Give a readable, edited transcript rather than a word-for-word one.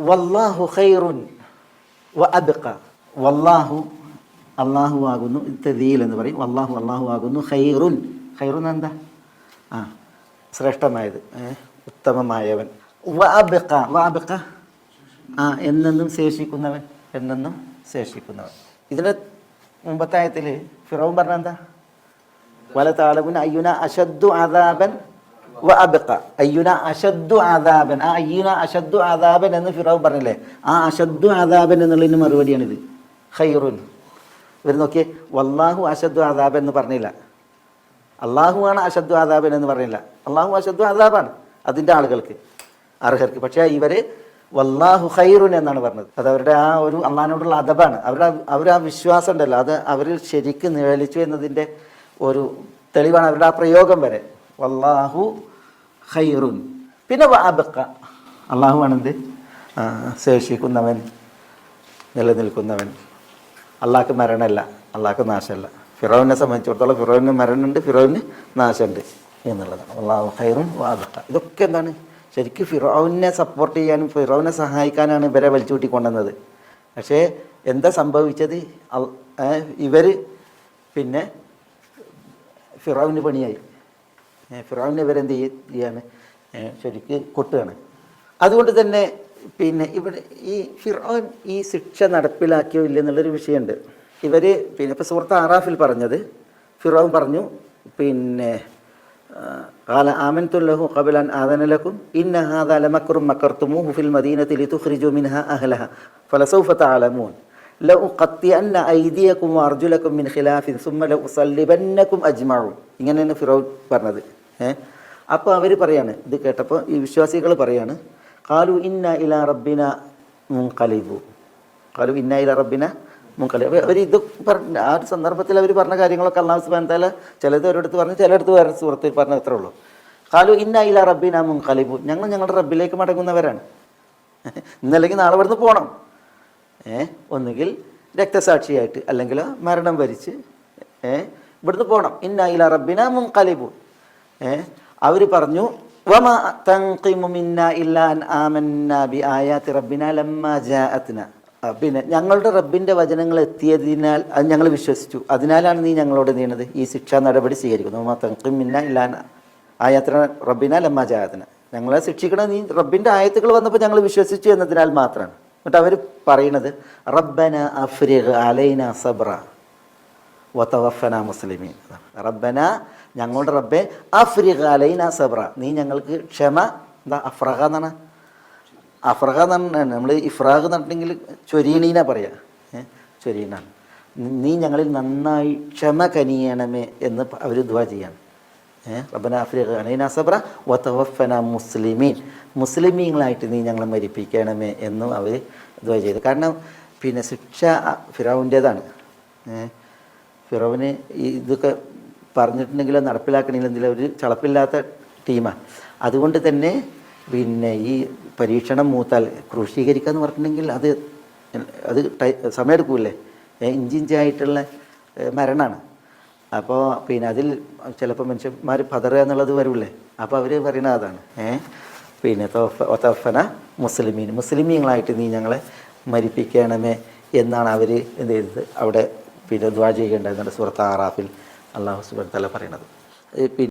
വല്ലാഹു ഖൈറുൻ വ അബ്ഖ. വല്ലാഹു അള്ളാഹു ആകുന്നു, തദീൽ എന്ന് പറയും. വല്ലാഹു അള്ളാഹു ആകുന്നു, ഖൈറുൻ. ഖൈറുൻ എന്താ? ശ്രേഷ്ഠമായത്, ഉത്തമമായവൻ. വ അബ്ഖ. വ അബ്ഖ എന്നെന്നും ശേഷിക്കുന്നവൻ, എന്നെന്നും ശേഷിക്കുന്നവൻ. ഇതിൻ്റെ മുമ്പത്തെ ആയത്തിൽ ഫിറൗൻ പറഞ്ഞ എന്താ? വല താലമുൻ അയ്യുന അശദ്ദു അദാബൻ വ അബ്ഖ. അയ്യുന അശദ്ദു അദാബൻ. ആ അയ്യുന അശദ്ദു അദാബൻ എന്ന് ഫിറൗൻ പറഞ്ഞില്ലേ, ആ അശദ്ദു അദാബൻ എന്നുള്ളതിന് മറുപടിയാണിത്, ഖൈറുൻ. ഇവർ നോക്കിയേ, വല്ലാഹു അശദ്ദു അദാബൻ എന്ന് പറഞ്ഞില്ല, അള്ളാഹു ആണ് അശദ്ദു അദാബൻ എന്ന് പറഞ്ഞില്ല. അള്ളാഹു അശദ്ദു അദാബാണ് അതിൻ്റെ ആളുകൾക്ക്, അർഹർക്ക്. പക്ഷേ ഇവർ വല്ലാഹു ഖൈറുൻ എന്നാണ് പറഞ്ഞത്. അത് അവരുടെ ആ ഒരു അള്ളാഹിനോടുള്ള അദബാണ്. അവരുടെ ആ വിശ്വാസം ഉണ്ടല്ലോ, അത് അവരിൽ ശരിക്കും നിഴലിച്ചു എന്നതിൻ്റെ ഒരു തെളിവാണ് അവരുടെ ആ പ്രയോഗം വരെ. വല്ലാഹു ഖൈറുൻ. പിന്നെ വ അബ്ഖ, അള്ളാഹു ആണെന്ത്? ശേഷിക്കുന്നവൻ, നിലനിൽക്കുന്നവൻ. അള്ളാഹ്ക്ക് മരണമല്ല, അള്ളാഹ്ക്ക് നാശമല്ല. ഫിറൗനെ സംബന്ധിച്ചിടത്തോളം ഫിറൗന് മരണമുണ്ട്, ഫിറൗന് നാശമുണ്ട് എന്നുള്ളതാണ്. അല്ലാഹു ഖൈറുൻ വ അബ്ഖ. ഇതൊക്കെ എന്താണ്? ശരിക്കും ഫിറൗനെ സപ്പോർട്ട് ചെയ്യാനും ഫിറൗനെ സഹായിക്കാനാണ് ഇവരെ വലിച്ചുകൂട്ടിക്കൊണ്ടുവന്നത്. പക്ഷേ എന്താ സംഭവിച്ചത്? ഇവർ പിന്നെ ഫിറൗന് പണിയായി. ഫിറൗനെ ഇവരെന്ത് ചെയ്യാണ്? ശരിക്ക് കൊട്ടുകയാണ്. അതുകൊണ്ട് തന്നെ പിന്നെ ഇവിടെ ഈ ഫിറൗൻ ഈ ശിക്ഷ നടപ്പിലാക്കിയോ ഇല്ലെന്നുള്ളൊരു വിഷയമുണ്ട്. ഇവർ പിന്നെ ഇപ്പോൾ സൂറത്ത് ആറാഫിൽ പറഞ്ഞത്, ഫിറൗൻ പറഞ്ഞു പിന്നെ ഖാല ആമൻതു ലഹു ഖബല അൻ ആദന ലക്കും ഇന്ന ഹാദാ ലമക്റും മക്കർതുമൂഹു ഫിൽ മദീനതി ലിതുഖ്രിജൂ മിൻഹാ അഹ്ലഹാ ഫലസൗഫ തഅലമൂൻ ലഉഖത്തിഅന്ന ഐദിയകും വഅർജുലകും മിൻ ഖിലാഫിൻ സുമ്മ ലഉസല്ലിബന്നകും അജ്മഊൻ. ഇങ്ങനെയാണ് ഫിറൗൻ പറഞ്ഞത്. അപ്പോൾ അവർ പറയാണ്, ഇത് കേട്ടപ്പോൾ ഈ വിശ്വാസികൾ പറയാണ്, ഖാലു ഇന്ന ഇലാ റബ്ബിന മുൻഖലിബു. ഖാലു ഇന്ന ഇലാ റബ്ബിന മുൻഖലിബ്. അവർ ഇത് പറഞ്ഞ ആ ഒരു സന്ദർഭത്തിൽ അവർ പറഞ്ഞ കാര്യങ്ങളൊക്കെ അല്ലാഹു സുബ്ഹാനഹു വ തആല ചിലത് ഒരിടത്ത് പറഞ്ഞു, ചിലയിടത്ത് വേറെ സൂറത്തിൽ പറഞ്ഞ അത്രേ ഉള്ളൂ. ഖാലു ഇന്ന ഇലാ റബ്ബിന മുൻഖലിബു. ഞങ്ങൾ ഞങ്ങളുടെ റബ്ബിലേക്ക് മടങ്ങുന്നവരാണ്. ഇന്നല്ലെങ്കിൽ നാളെ ഇവിടുന്ന് പോകണം. ഒന്നുകിൽ രക്തസാക്ഷിയായിട്ട്, അല്ലെങ്കിൽ മരണം വരിച്ച് ഇവിടുന്ന് പോകണം. ഇന്ന ഇലാ റബ്ബിന മുൻഖലിബു. അവർ പറഞ്ഞു വമാ തൻഖിമു മിന്നാ ഇല്ലാ അൻ ആമന്നാ ബിആയാതി റബ്ബിനാ ലമ്മാ ജാഅത്നാ. പിന്നെ ഞങ്ങളുടെ റബ്ബിൻ്റെ വചനങ്ങൾ എത്തിയതിനാൽ അത് ഞങ്ങൾ വിശ്വസിച്ചു, അതിനാലാണ് നീ ഞങ്ങളോട് നീണത് ഈ ശിക്ഷാ നടപടി സ്വീകരിക്കുന്നത്. വമാ തൻഖിമു മിന്നാ ഇല്ലാ അൻ ആയാതി റബ്ബിനാ ലമ്മാ ജാഅത്നാ. ഞങ്ങളെ ശിക്ഷിക്കണ നീ റബ്ബിൻ്റെ ആയത്തുകൾ വന്നപ്പോൾ ഞങ്ങൾ വിശ്വസിച്ചു എന്നതിനാൽ മാത്രമാണ്. എന്നിട്ട് അവർ പറയുന്നത് റബ്ബന അഫ്രിഗ് അലൈന സബ്ര വതവഫന മുസ്ലിമീൻ. റബ്ബന, ഞങ്ങളുടെ റബ്ബെ, അഫ്രിഗ് അലൈന സബ്ര, നീ ഞങ്ങൾക്ക് ക്ഷമ. എന്താ അഫ്രഹ എന്നാണ്? അഫ്രഹ എന്നാണ് നമ്മൾ ഇഫ്രാഖ് എന്നിട്ടുണ്ടെങ്കിൽ ചൊരീണീന പറയാ, ചൊരീനാണ്. നീ ഞങ്ങളിൽ നന്നായി ക്ഷമ കനിയണമേ എന്ന് അവർ ദുആ ചെയ്യാണ്. റബ്ബന അഫ്രിഗ് അലൈന സബ്ര വതവഫന മുസ്ലിമീൻ, മുസ്ലിമീങ്ങളായിട്ട് നീ ഞങ്ങളെ മരിപ്പിക്കണമേ എന്നും അവർ ദുആ ചെയ്തു. കാരണം പിന്നെ ശിക്ഷ ഫിറൗൻ്റേതാണ്. ഫിറൗന് ഇതൊക്കെ പറഞ്ഞിട്ടുണ്ടെങ്കിലോ നടപ്പിലാക്കണമെങ്കിലും ഒരു ചളപ്പില്ലാത്ത ടീമാണ്. അതുകൊണ്ട് തന്നെ പിന്നെ ഈ പരീക്ഷണം മൂത്താൽ ക്രൂശീകരിക്കുക എന്ന് പറഞ്ഞിട്ടുണ്ടെങ്കിൽ അത് സമയമെടുക്കൂലേ, ഇഞ്ചിഞ്ചായിട്ടുള്ള മരണമാണ്. അപ്പോൾ പിന്നെ അതിൽ ചിലപ്പോൾ മനുഷ്യന്മാർ പതറുക എന്നുള്ളത് വരില്ലേ. അപ്പോൾ അവർ പറയുന്നത് അതാണ്, പിന്നെ തോഫന മുസ്ലിമീൻ, മുസ്ലിമീങ്ങളായിട്ട് നീ ഞങ്ങളെ മരിപ്പിക്കണമേ എന്നാണ് അവർ എന്ത് ചെയ്തത്, അവിടെ പിന്നെ ദുആ ചെയ്യേണ്ടതെന്നാണ് സൂറത്ത് ആറാഫിൽ അല്ലാഹു സുബ്ഹാനഹു വ തആല പറയുന്നത്.